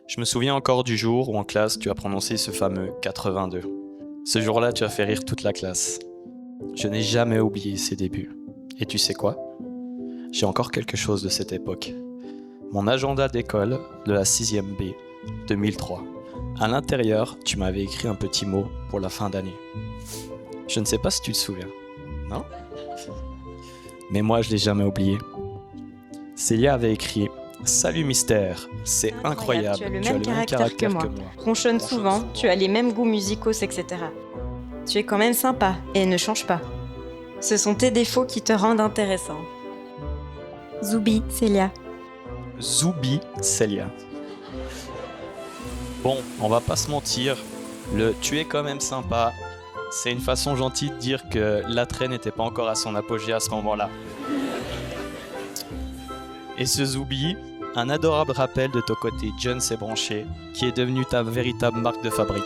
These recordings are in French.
Je me souviens encore du jour où en classe tu as prononcé ce fameux 82. Ce jour-là, tu as fait rire toute la classe. Je n'ai jamais oublié ces débuts. Et tu sais quoi? J'ai encore quelque chose de cette époque. Mon agenda d'école de la 6e B, 2003. À l'intérieur, tu m'avais écrit un petit mot pour la fin d'année. Je ne sais pas si tu te souviens, non? Mais moi, je l'ai jamais oublié. Célia avait écrit « Salut Mystère, c'est incroyable, tu as le même caractère que moi. Ronchonne souvent, tu as les mêmes goûts musicaux, etc. Tu es quand même sympa et ne change pas. Ce sont tes défauts qui te rendent intéressant. Zoubi, Célia. Zoubi, Célia. Bon, on va pas se mentir, le « tu es quand même sympa », c'est une façon gentille de dire que l'attrait n'était pas encore à son apogée à ce moment-là. Et ce Zoubi, un adorable rappel de ton côté Jones et branché, qui est devenu ta véritable marque de fabrique.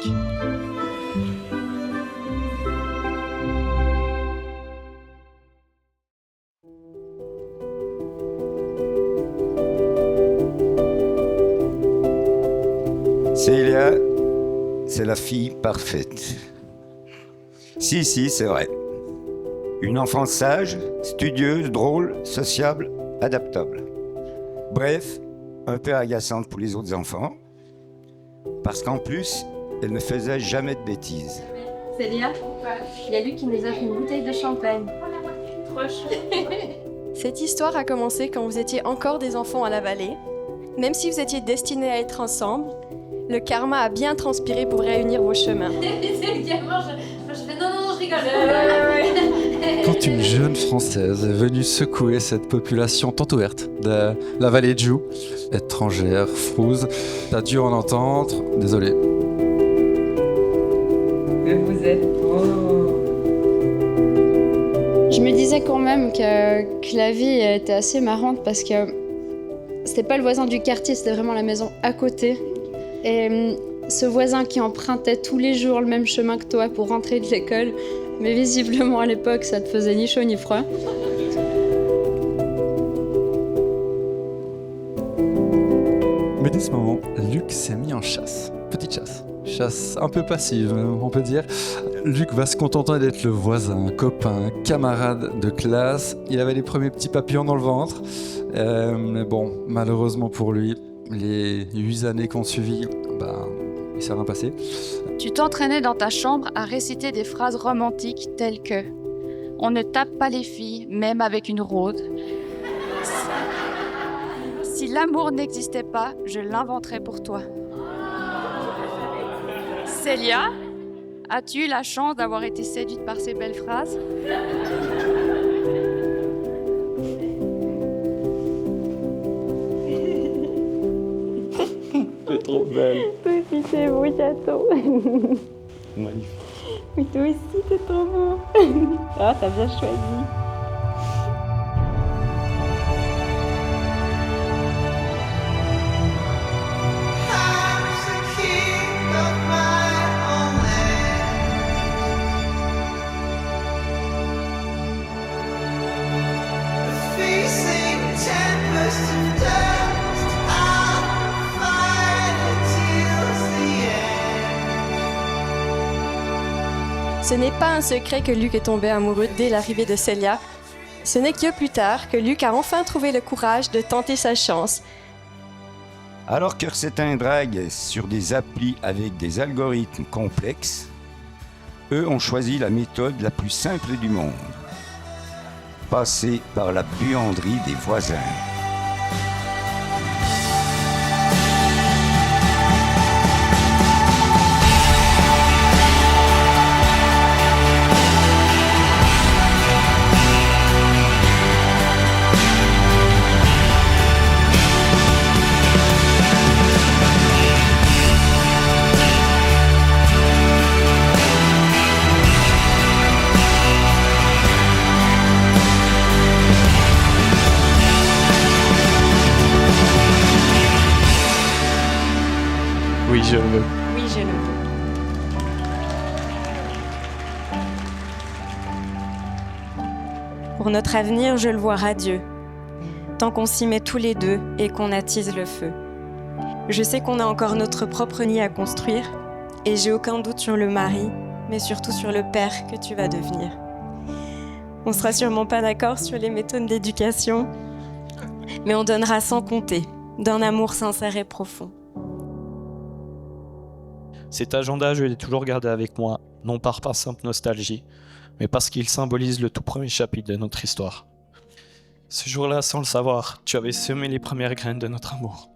Célia, c'est la fille parfaite. Si, c'est vrai. Une enfant sage, studieuse, drôle, sociable, adaptable. Bref, un peu agaçante pour les autres enfants, parce qu'en plus, elle ne faisait jamais de bêtises. Célia, il y a Luc qui nous offre une bouteille de champagne. Trop chaud. Cette histoire a commencé quand vous étiez encore des enfants à la vallée. Même si vous étiez destinés à être ensemble, le karma a bien transpiré pour réunir vos chemins. Je fais non, je rigole. Quand une jeune Française est venue secouer cette population tant ouverte de la vallée de Joux, étrangère, frouze, t'as dû en entendre, désolé. Vous êtes Je me disais quand même que la vie était assez marrante parce que c'était pas le voisin du quartier, c'était vraiment la maison à côté. Et ce voisin qui empruntait tous les jours le même chemin que toi pour rentrer de l'école, mais visiblement à l'époque ça te faisait ni chaud ni froid. Mais dès ce moment, Luc s'est mis en chasse. Petite chasse. Chasse un peu passive, on peut dire. Luc va se contenter d'être le voisin, copain, camarade de classe. Il avait les premiers petits papillons dans le ventre. Mais bon, malheureusement pour lui, les 8 années qu'on suivi, il s'est rien passé. Tu t'entraînais dans ta chambre à réciter des phrases romantiques telles que « On ne tape pas les filles, même avec une rôde. Si l'amour n'existait pas, je l'inventerais pour toi. » Célia, as-tu eu la chance d'avoir été séduite par ces belles phrases ? T'es trop belle. Toi aussi t'es beau, chaton. Magnifique. Mais toi aussi t'es trop beau. Ah, t'as bien choisi. Ce n'est pas un secret que Luc est tombé amoureux dès l'arrivée de Célia. Ce n'est que plus tard que Luc a enfin trouvé le courage de tenter sa chance. Alors que certains draguent sur des applis avec des algorithmes complexes, eux ont choisi la méthode la plus simple du monde. Passer par la buanderie des voisins. Oui, je le veux. Oui, je le veux. Pour notre avenir, je le vois radieux, tant qu'on s'y met tous les deux et qu'on attise le feu. Je sais qu'on a encore notre propre nid à construire et j'ai aucun doute sur le mari, mais surtout sur le père que tu vas devenir. On sera sûrement pas d'accord sur les méthodes d'éducation, mais on donnera sans compter, d'un amour sincère et profond. Cet agenda, je l'ai toujours gardé avec moi, non par simple nostalgie, mais parce qu'il symbolise le tout premier chapitre de notre histoire. Ce jour-là, sans le savoir, tu avais semé les premières graines de notre amour.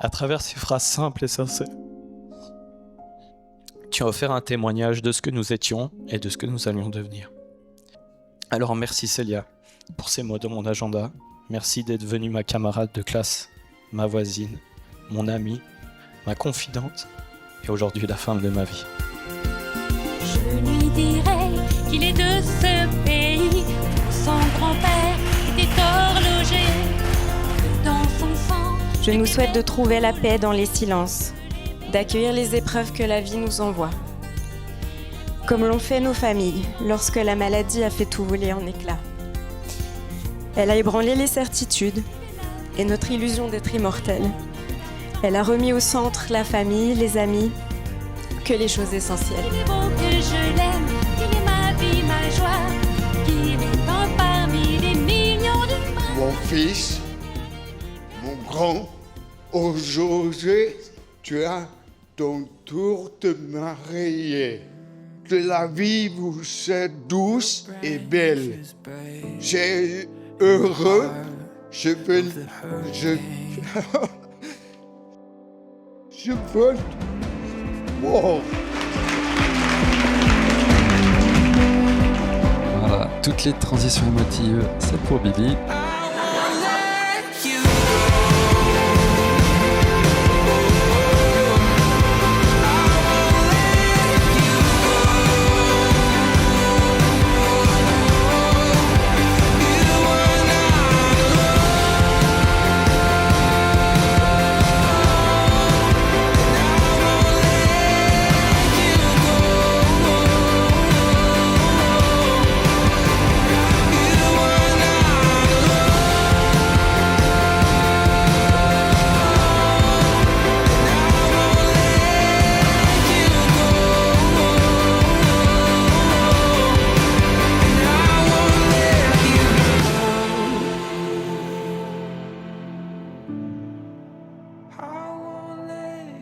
À travers ces phrases simples et sincères, tu as offert un témoignage de ce que nous étions et de ce que nous allions devenir. Alors merci Célia pour ces mots de mon agenda. Merci d'être venue ma camarade de classe, ma voisine, mon amie, ma confidente et aujourd'hui la femme de ma vie. Je lui dirai qu'il est de ce pays où son grand-père était horloger. Dans son sang, je nous souhaite de trouver la paix dans les silences, d'accueillir les épreuves que la vie nous envoie. Comme l'ont fait nos familles lorsque la maladie a fait tout voler en éclats. Elle a ébranlé les certitudes et notre illusion d'être immortel. Elle a remis au centre la famille, les amis, que les choses essentielles. il est beau que je l'aime, qu'il est ma vie, ma joie, qu'il est un parmi les millions d'humains. Mon fils, mon grand, aujourd'hui, tu as ton tour de marier. Que la vie vous soit douce et belle. J'ai heureux, je peux... Wow. Voilà, toutes les transitions émotives, c'est pour Bibi.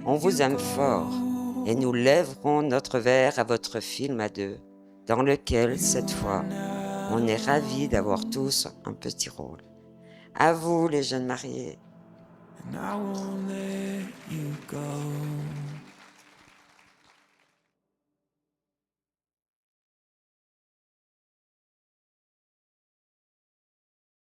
On vous aime fort et nous lèverons notre verre à votre film à deux, dans lequel, cette fois, on est ravis d'avoir tous un petit rôle. À vous, les jeunes mariés.